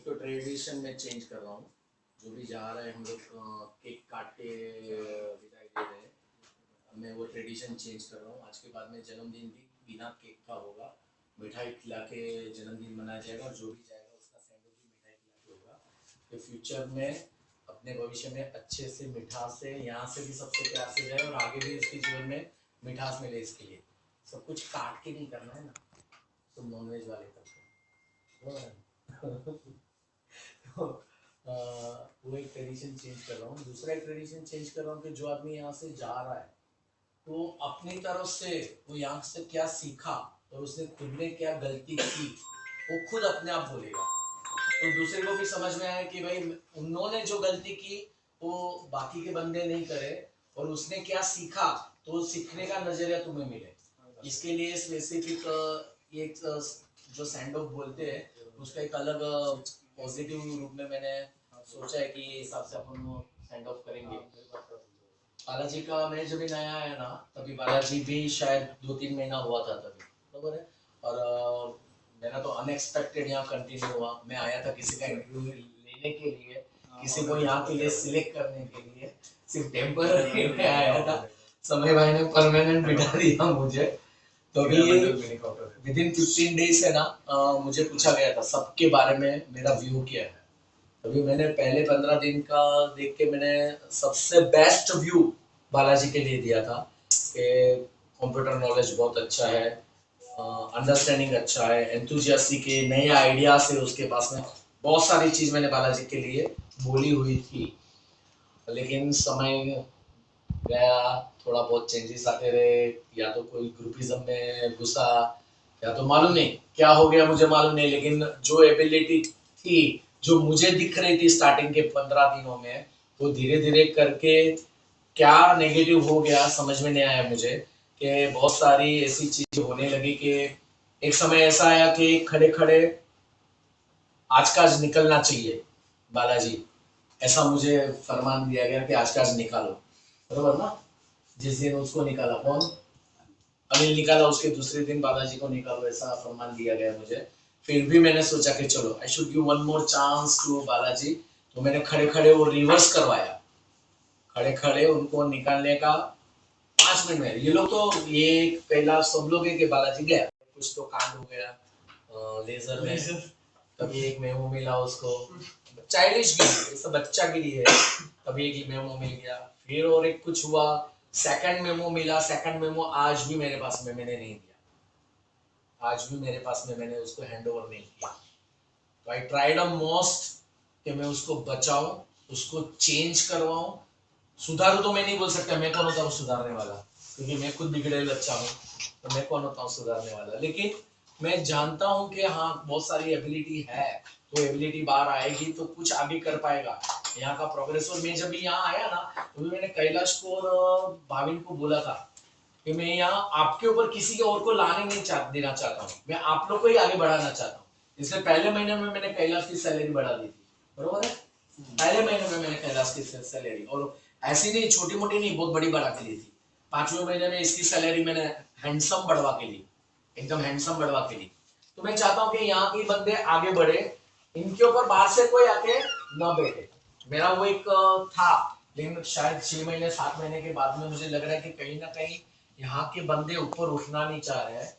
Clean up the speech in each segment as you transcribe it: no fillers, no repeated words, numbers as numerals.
एक तो ट्रेडिशन में चेंज कर रहा हूँ। जो भी जा रहे हैं हम लोग केक काट के विदाई दे रहे हैं। मैं वो ट्रेडिशन चेंज कर रहा हूँ। आज के बाद में जन्मदिन भी बिना केक का होगा। मिठाई खिला के जन्मदिन मनाया जाएगा और जो भी जाएगा उसका सेंड ऑफ भी मिठाई खिला के होगा। तो फ्यूचर में अपने भविष्य में अच्छे से मिठास से यहाँ से भी सबसे प्यार से जाए और आगे भी उसके जीवन में मिठास मिले। इसके लिए सब कुछ काट के नहीं करना है ना, सब नॉनवेज वाले करते हैं। तो वो एक ट्रेडिशन चेंज कर रहा हूँ। दूसरा एक ट्रेडिशन चेंज कर रहा हूँ कि जो आदमी यहाँ से जा रहा है तो अपनी तरफ से वो यहाँ से क्या सीखा और उसने खुद ने क्या गलती की वो खुद अपने आप बोलेगा। तो दूसरे को भी समझ में आया कि भाई उन्होंने जो गलती की वो बाकी के बंदे नहीं करे और उसने क्या सीखा तो सीखने का नजरिया तुम्हें मिले। इसके लिए स्पेसिफिक एक जो सैंड ऑफ बोलते हैं उसका एक अलग पॉजिटिव रूप में मैंने सोचा है कि ये हिसाब से अपन सैंड ऑफ करेंगे। बालाजी का मैं जब भी नया आया ना तभी बालाजी भी शायद 2-3 महीना हुआ था तभी, बराबर है। और मेरा तो अनएक्सपेक्टेड यहाँ कंटिन्यू हुआ। मैं आया था किसी का इंटरव्यू लेने के लिए, किसी को यहाँ के लिए सिलेक्ट करने के लिए, सिर्फ टेम्पररी में आया था। समय भाई ने परमानेंट बिठा दिया मुझे। तो अभी विद इन 15 डेज है ना मुझे पूछा गया था सबके बारे में मेरा व्यू क्या है। अभी मैंने पहले 15 दिन का देख के मैंने सबसे बेस्ट व्यू बालाजी के लिए दिया था कि कंप्यूटर नॉलेज बहुत अच्छा है, अंडरस्टैंडिंग अच्छा है, एंथुजियास्टिक है, नए आइडिया से उसके पास में बहुत सारी चीज मैंने बालाजी के लिए बोली हुई थी। लेकिन समय गया, थोड़ा बहुत चेंजेस आते रहे, या तो कोई ग्रुपिज्म में घुसा या तो मालूम नहीं क्या हो गया, मुझे मालूम नहीं। लेकिन जो एबिलिटी थी जो मुझे दिख रही थी स्टार्टिंग के 15 दिनों में वो धीरे धीरे करके क्या नेगेटिव हो गया समझ में नहीं आया मुझे। कि बहुत सारी ऐसी चीजें होने लगी कि एक समय ऐसा आया कि खड़े खड़े आज का आज निकलना चाहिए बालाजी, ऐसा मुझे फरमान दिया गया कि आज का आज निकालो, बरोबर ना। जिस दिन उसको निकाला कौन, अनिल निकाला, उसके दूसरे दिन बालाजी को निकालो, ऐसा फरमान दिया गया मुझे। फिर भी मैंने सोचा कि चलो I should give one more chance to Balaji. तो मैंने खड़े खड़े वो रिवर्स करवाया, खड़े खड़े उनको निकालने का 5 मिनट में। ये लोग तो ये पहला सब लोग है कि बालाजी गया, कुछ तो कांड हो गया लेजर में, कभी एक मेमो मिला उसको, चाइल्डिश गिरी, ऐसा बच्चा गिरी है, कभी एक मेमो मिल गया, फिर और एक कुछ हुआ, सेकंड मेमो मिला। सेकंड मेमो आज भी मेरे पास में मैंने नहीं दिया, आज भी मेरे पास में मैंने उसको हैंड ओवर नहीं किया। तो आई ट्राइड अ मोस्ट कि मैं उसको बचाऊं, उसको चेंज करवाऊं। सुधारू तो मैं नहीं बोल सकता, मैं कौन होता हूँ सुधारने वाला, क्योंकि मैं खुद बिगड़ेल बच्चा हूँ, तो मैं कौन होता हूँ सुधारने वाला। लेकिन मैं जानता हूँ कि हाँ बहुत सारी एबिलिटी है, तो एबिलिटी बाहर आएगी तो कुछ आगे कर पाएगा यहाँ का प्रोग्रेस। और मैं जब यहाँ आया ना तो मैंने कैलाश को और भाविन को बोला था कि मैं यहाँ आपके ऊपर किसी के और को लाने नहीं देना चाहता हूँ, मैं आप लोग को ही आगे बढ़ाना चाहता हूँ। इसलिए पहले महीने में मैंने कैलाश की सैलरी बढ़ा दी थी, बरोबर है। पहले महीने में मैंने कैलाश की सैलरी, और ऐसी नहीं छोटी मोटी नहीं, बहुत बड़ी बढ़ा के ली थी। 5वें महीने में इसकी सैलरी मैंने हैंडसम बढ़वा के ली, एकदम हैंडसम बढ़वा के ली। तो मैं चाहता हूँ कि यहाँ के बंदे आगे बढ़े, इनके ऊपर बाहर से कोई आके न बैठे। मेरा वो एक था, लेकिन शायद 6 महीने 7 महीने के बाद में मुझे लग रहा है कि कहीं ना कहीं यहाँ के बंदे ऊपर उठना नहीं चाह रहे हैं,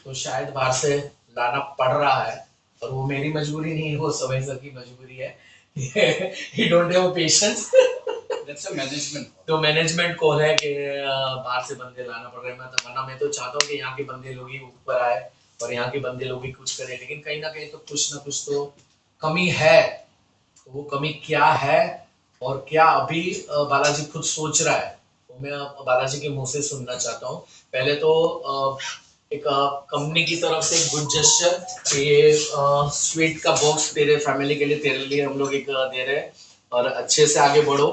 तो शायद बाहर से लाना पड़ रहा है। और वो मेरी मजबूरी नहीं है, वो समय सर की मजबूरी है। He don't have patience. That's a management. तो मैनेजमेंट कॉल है कि बाहर से बंदे लाना पड़ रहे हैं। वरना मैं तो चाहता हूँ कि यहाँ के बंदे लोग ही ऊपर आए और यहाँ के बंदे लोग ही कुछ करें, लेकिन कहीं ना कहीं तो कुछ ना कुछ तो कमी है। तो वो कमी क्या है और क्या अभी बालाजी खुद सोच रहा है, तो मैं बालाजी के मुंह से सुनना चाहता हूँ। पहले तो एक कंपनी की तरफ से एक गुड जेस्चर, ये स्वीट का बॉक्स तेरे फैमिली के लिए, तेरे लिए हम लोग एक दे रहे हैं, और अच्छे से आगे बढ़ो।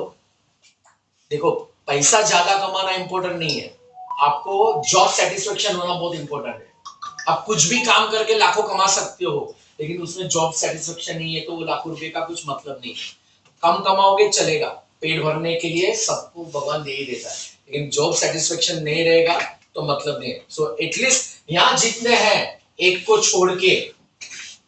देखो पैसा ज्यादा कमाना इंपॉर्टेंट नहीं है, आपको जॉब सेटिस्फेक्शन होना बहुत इंपॉर्टेंट है। आप कुछ भी काम करके लाखों कमा सकते हो, लेकिन उसमें जॉब सेटिस्फेक्शन नहीं है तो वो लाखों रुपए का कुछ मतलब नहीं है। कम कमाओगे चलेगा, पेट भरने के लिए सबको भगवान दे ही देता है, लेकिन जॉब सेटिस्फेक्शन नहीं रहेगा तो मतलब नहीं है। सो एटलीस्ट यहाँ जितने हैं एक को छोड़ के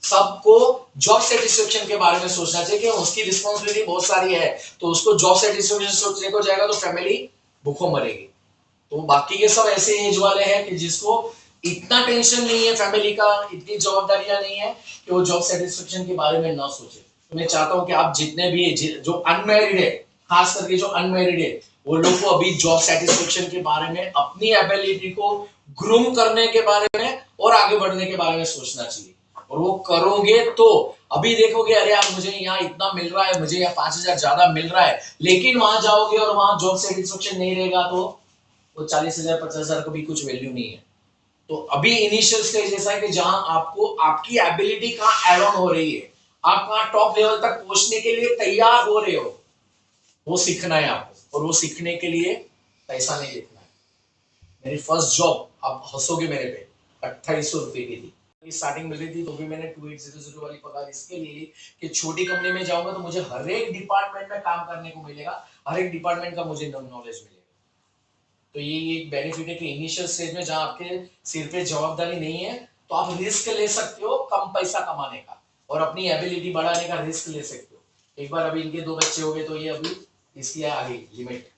सबको जॉब सेटिस्फेक्शन के बारे में सोचना चाहिए कि उसकी रिस्पॉन्सिबिलिटी बहुत सारी है, तो उसको जॉब सेटिस्फेक्शन सोचने को जाएगा तो फैमिली भूखों मरेगी। तो बाकी के सब ऐसे एज वाले हैं कि जिसको इतना टेंशन नहीं है फैमिली का, इतनी जवाबदारियां नहीं है कि वो जॉब सेटिस्फेक्शन के बारे में ना सोचे। तो मैं चाहता हूं कि आप जितने भी जो अनमैरिड है, खास करके जो अनमैरिड है, वो लोग को अभी जॉब सेटिस्फेक्शन के बारे में, अपनी एबिलिटी को ग्रूम करने के बारे में और आगे बढ़ने के बारे में सोचना चाहिए। और वो करोगे तो अभी देखोगे अरे यार मुझे यहाँ इतना मिल रहा है, मुझे यहाँ 5,000 ज्यादा मिल रहा है, लेकिन वहां जाओगे और वहां जॉब सेटिस्फेक्शन नहीं रहेगा तो वो 40,000 50,000 को भी कुछ वैल्यू नहीं है। तो अभी इनिशियल स्टेज ऐसा है कि जहां आपको आपकी एबिलिटी कहां एड ऑन हो रही है, आप कहां टॉप लेवल तक पहुंचने के लिए तैयार हो रहे हो, वो सीखना है आपको। और वो सीखने के लिए पैसा नहीं देखना है। मेरी फर्स्ट जॉब, आप हंसोगे मेरे पे, 2800 रुपए की थी। स्टार्टिंग मिल रही थी तो भी मैंने 2800 वाली पगार इसके लिए ली कि छोटी कंपनी में जाऊंगा तो मुझे हर एक डिपार्टमेंट में काम करने को मिलेगा, हर एक डिपार्टमेंट का मुझे नॉलेज मिलेगा। तो ये एक बेनिफिट है कि इनिशियल स्टेज में जहां आपके सिर पे जवाबदारी नहीं है तो आप रिस्क ले सकते हो कम पैसा कमाने का और अपनी एबिलिटी बढ़ाने का रिस्क ले सकते हो। एक बार अभी इनके 2 बच्चे हो गए तो ये अभी इसकी आ गई लिमिट,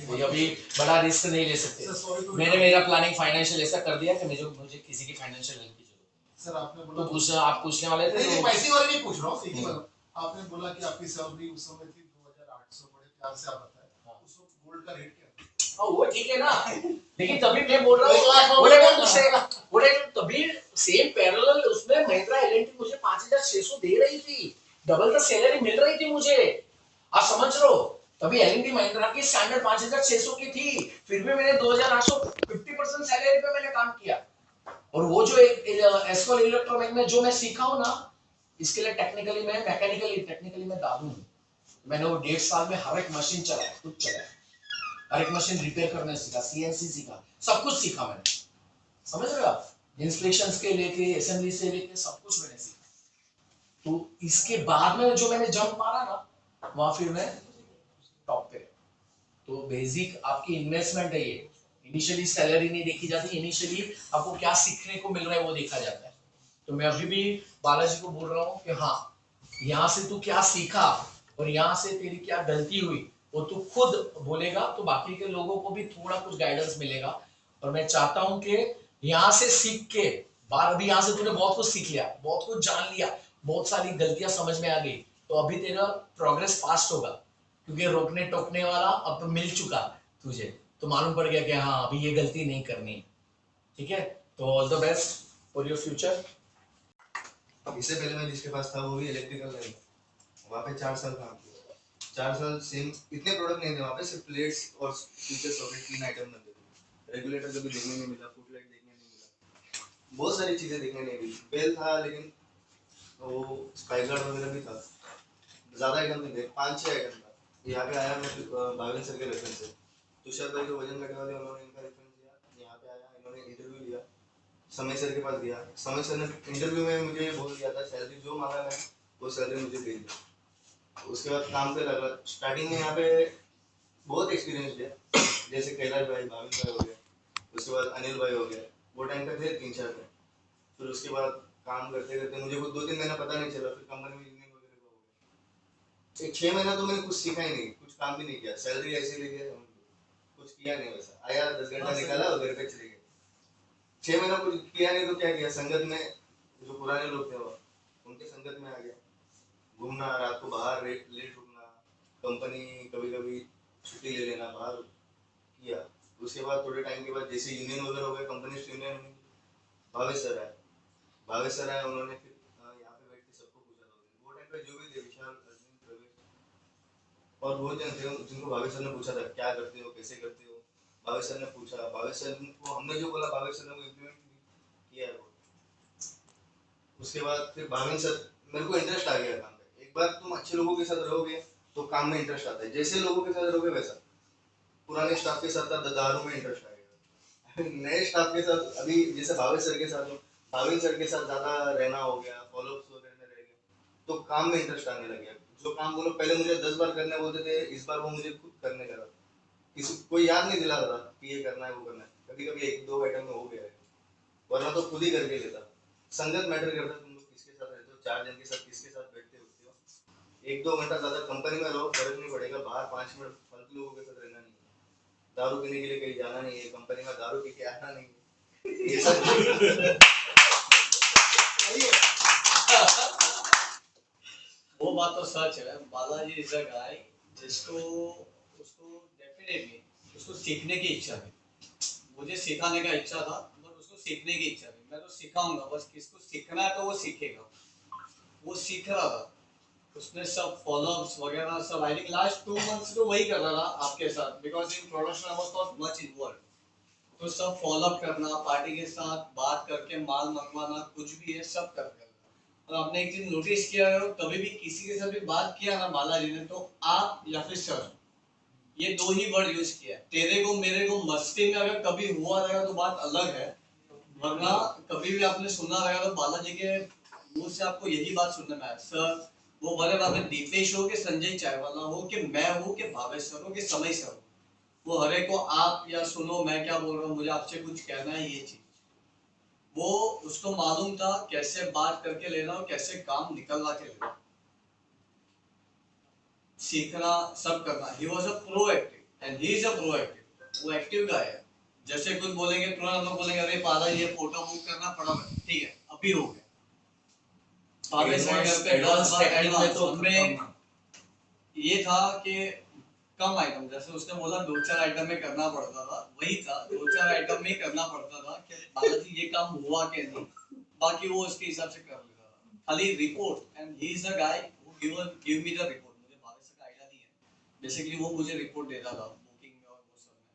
ये अभी बड़ा रिस्क नहीं ले सकते। मैंने मेरा प्लानिंग फाइनेंशियल ऐसा कर दिया कि मुझे किसी की फाइनेंशियल हेल्प की जरूरत। सर आपने बोला तो पूछना, आप पूछने वाले थे नहीं, पैसे वाले नहीं पूछ रहा हूँ, सीधी बात। आपने बोला कि आपकी सैलरी उस समय थी 2,800, बड़े प्यार से आप बताया उस वक्त गोल्ड का रेट क्या? वो ठीक है ना, लेकिन तभी मैं बोल रहा हूँ बोले तभी सेम पैरेलल उसमें महिंद्रा एलएनटी मुझे 5,600 दे रही थी, डबल द सैलरी मिल रही थी मुझे। आप समझ रहे हो, तभी एलएनटी महिंद्रा की स्टैंडर्ड 5,600 की थी, फिर भी मैंने 2,800 50% सैलरी पे मैंने काम किया। और वो जो एस्कॉल इलेक्ट्रॉनिक में जो मैं सीखा हूं ना, इसके लिए टेक्निकली मैं दादू हूं। मैंने वो 1.5 साल में हर एक मशीन चलाया, कुछ चलाया, हर एक मशीन रिपेयर करना सीखा, सीएनसी सीखा, सब कुछ सीखा मैंने। समझ रहे हो आप, इंस्पेक्शंस के लेके असेंबली से लेके सब कुछ मैंने सीखा। तो इसके बाद में जो मैंने जंप मारा ना, वहां फिर मैं टॉप पे। तो बेसिक आपकी इन्वेस्टमेंट है ये, इनिशियली सैलरी नहीं देखी जाती, इनिशियली आपको क्या सीखने को मिल रहा है वो देखा जाता है। तो मैं अभी भी बालाजी को बोल रहा हूँ कि हाँ, यहाँ से तू क्या सीखा और यहाँ से तेरी क्या गलती हुई वो तू खुद बोलेगा तो बाकी के लोगों को भी थोड़ा कुछ गाइडेंस मिलेगा। और मैं चाहता हूँ कि यहाँ से सीख के बार, अभी यहाँ से तूने बहुत कुछ सीख लिया, बहुत कुछ जान लिया, बहुत सारी गलतियां समझ में आ गई, तो अभी तेरा प्रोग्रेस फास्ट होगा क्योंकि रोकने टोकने वाला अब तो मिल चुका तुझे, तो मालूम पड़ गया कि हाँ अभी ये गलती नहीं करनी है। ठीक है, तो all the best for your future. इससे पहले मैं जिसके पास था वो भी इलेक्ट्रिकल लाइन, वहाँ पे 4 साल काम किया। 4 साल सेम, इतने प्रोडक्ट नहीं थे वहाँ पे, सिर्फ प्लेट्स और फ्यूचर सॉकेट 3 आइटम बनते थे। रेगुलेटर कभी देखने नहीं मिला, फुट लाइट देखने नहीं मिला, बहुत सारी चीज़ें देखने नहीं मिली। बेल था लेकिन वो स्पाइक गार्ड वगैरह भी था, ज़्यादा आइटम नहीं थे, 5-6 आइटम था। यहाँ पे आया मैं भाविन सर के रेफरेंस से, तुषार भाई जो वजन घटाने वाले उन्होंने इनका रेफरेंस दिया, यहाँ पे आया, इन्होंने इंटरव्यू लिया, समय सर के पास गया, समय सर ने इंटरव्यू में मुझे बोल दिया था सैलरी जो मांगा मैं वो सैलरी मुझे दे दी। उसके बाद काम पे लगा, स्टार्टिंग में यहाँ पे बहुत एक्सपीरियंस लिया, जैसे कैलाश भाई, भाविन भाई हो गया, उसके बाद अनिल भाई हो गया, वो टाइम पे थे 3-4 दिन। फिर उसके बाद काम करते करते मुझे कुछ 2-3 महीना पता नहीं चला, फिर कंपनी में यूनियन वगैरह का हो गया। 6 महीना तो मैंने कुछ सीखा ही नहीं, कुछ काम भी नहीं किया, सैलरी ऐसे ले गया, कुछ किया नहीं, वैसा आया 10 घंटा निकाला और घर पे चले गए। 6 महीना कुछ किया नहीं तो क्या किया, संगत में जो पुराने लोग थे वो उनके संगत में आ गया, घूमना, रात को बाहर लेट रुकना, कंपनी कभी कभी छुट्टी ले लेना, बाहर किया। उसके बाद थोड़े टाइम के बाद जैसे यूनियन वगैरह हो गया, कंपनी से यूनियन हुई, भावेश सर आए, उन्होंने फिर यहाँ पे बैठ के सबको पूछा था, वो टाइम पे जो भी थे, विशाल, अर्जुन, प्रवेश और बहुत जन थे जिनको भावेश सर ने पूछा था क्या करते हो, कैसे करते हो। भावेश सर ने पूछा, भावेश सर को हमने जो बोला भावेश सर ने वो इम्प्लीमेंट किया है। उसके बाद फिर भाविन सर, मेरे को इंटरेस्ट आ गया काम में। एक बार तुम अच्छे लोगों के साथ रहोगे तो काम में इंटरेस्ट आता है, जैसे लोगों के साथ रहोगे वैसा। पुराने स्टाफ के साथ था, दारू में इंटरेस्ट आ गया। नए स्टाफ के साथ अभी जैसे भाविन सर के साथ हो, भाविन सर के साथ ज़्यादा रहना हो गया, फॉलोअप्स वगैरह में रह गया, तो काम में इंटरेस्ट आने लग गया। जो काम वो लोग पहले मुझे 10 बार करने बोलते थे, इस बार वो मुझे खुद करने का था, किसी कोई याद नहीं दिला रहा कि ये करना है वो करना है, कभी कभी 1-2 आइटम में हो गया है, वरना तो खुद ही करके लेता। संगत मैटर करता है, तुम लोग किसके साथ रहते हो, 4 जन के साथ किसके साथ बैठते उठते हो, 1-2 घंटा ज्यादा कंपनी में रहो, फर्क नहीं पड़ेगा। बाहर 5 मिनट फालतू लोगों के साथ रहना नहीं है, दारू पीने के लिए कहीं जाना नहीं है, कंपनी में दारू पी के आना नहीं है, ये सब वो बात तो सच है। बालाजी इज अ गाय जिसको उसको डेफिनेटली उसको सीखने की इच्छा थी। मुझे सिखाने का इच्छा था, बट उसको सीखने की इच्छा थी। मैं तो सिखाऊंगा, बस किसको सीखना है तो वो सीखेगा। वो सीख रहा था, उसने सब फॉलोअप्स वगैरह सब, आई थिंक लास्ट 2 मंथ्स तो वही कर रहा था आपके साथ, because in production I was not much involve. तो सब फॉलोअप करना, पार्टी के साथ बात करके माल मंगवाना, कुछ भी है सब कर करना। और आपने एक चीज नोटिस किया है, कभी भी किसी के साथ भी बात किया ना बालाजी ने, तो आप या फिर सर, ये 2 ही वर्ड यूज किया। तेरे को मेरे को मस्ती में अगर कभी हुआ रहेगा तो बात अलग है, वरना कभी भी आपने सुना रहेगा तो बालाजी के मुंह से आपको यही बात सुनने में आया। सर, वो भले बाद में दीपेश हो कि संजय चायवाला हो कि मैं हूँ कि भावेश सर हो कि समय सर हो, वो हर एक को आप या सुनो मैं क्या बोल रहा हूँ, मुझे आपसे कुछ कहना है, ये चीज वो उसको मालूम था कैसे बात करके लेना और कैसे काम निकलवा के लेना, सीखना सब करना। He was a proactive and he is a proactive. वो एक्टिव गाय है। जैसे कुछ बोलेंगे तुरंत हम लोग बोलेंगे अरे पाला ये फोटो बुक करना पड़ा, ठीक है अभी हो गया। भावेश के घर पे 10 बार एडवांस में ये था कि कम आइटम, जैसे उसने बोला 2-4 आइटम में करना पड़ता था, वही था 2-4 आइटम में करना पड़ता था कि बालाजी ये काम हुआ कि नहीं, बाकी वो उसके हिसाब से कर लेता था। खाली report, and he is a guy who give me the report. मुझे बालाजी का आइडिया नहीं है, बेसिकली वो मुझे रिपोर्ट देता था बुकिंग में और वो सब में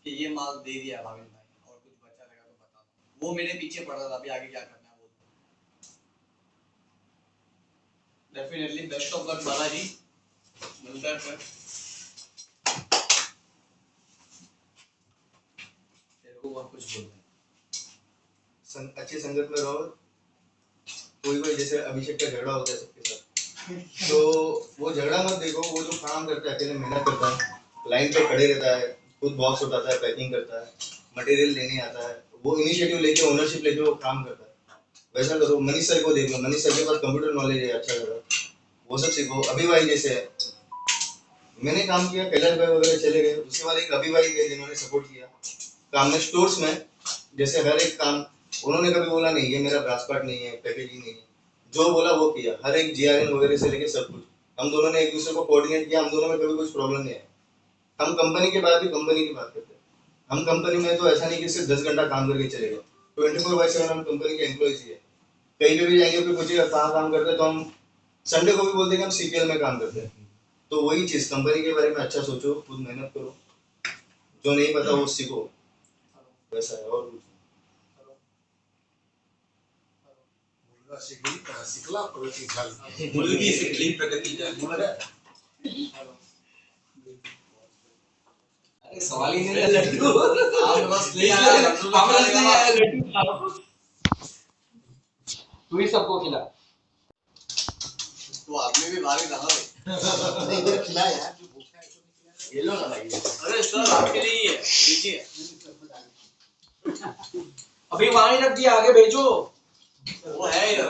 कि ये माल दे दिया भावेश भाई और कुछ बचा रहेगा तो बता दो। वो मेरे पीछे पड़ा था, अभी आगे क्या करना है बोल। Definitely best of luck Balaji, मिलता है फिर। और कुछ बोलना है? अच्छी संगत में रहो। कोई जैसे अभिषेक का झगड़ा होता है सबके साथ, तो वो झगड़ा मत देखो, वो जो काम करता है अकेले मेहनत करता है, लाइन पे खड़े रहता है, खुद बॉक्स उठाता है, पैकिंग करता है, मटेरियल लेने आता है, वो इनिशिएटिव लेके ओनरशिप लेके वो काम करता है, वैसा करो। मनीष सर को देख लो, मनीष सर के पास कंप्यूटर नॉलेज है अच्छा खासा, वो सब सीखो। अभी भाई जैसे मैंने काम किया, कैलाश भाई वगैरह चले गए, उसके बाद एक अभी भाई है जिन्होंने सपोर्ट किया काम में, स्टोर्स में। जैसे हर एक काम उन्होंने कभी बोला नहीं ये मेरा ब्रास पार्ट नहीं है, पैकेजिंग नहीं है, जो बोला वो किया, हर एक जीआरएन वगैरह से लेके सब कुछ। हम दोनों ने एक दूसरे को कोऑर्डिनेट किया, हम दोनों में कभी कुछ प्रॉब्लम नहीं है। हम कंपनी के बाद भी कंपनी की बात करते हैं। हम कंपनी में तो ऐसा नहीं कि सिर्फ 10 घंटा काम करके चले गए, 24/7 हम कंपनी के एम्प्लॉयज ही है। कहीं पे भी जाएंगे कोई पूछेगा कहाँ काम करते हैं, तो हम संडे को भी बोलते हैं कि हम सीपीएल में काम करते हैं। तो वही चीज, कंपनी के बारे में अच्छा सोचो, खुद मेहनत करो, जो नहीं पता वो सीखो, वैसा है। और शिकला प्रगती झाली, मुलगी शिकली प्रगती झाली। अरे सवाल ही नहीं है लड्डू, आप बस ले आया लड्डू, आमरस ले आया लड्डू खाओ, तू ही सबको खिला। तो आदमी भी भारी था भाई। नहीं इधर खिला यार, जो भूखा है उसको नहीं खिला। ये लो ना भाई। अरे सर आपके लिए ही है, लीजिए। अभी वहां ही रख दिया, आगे भेजो। वो है इधर।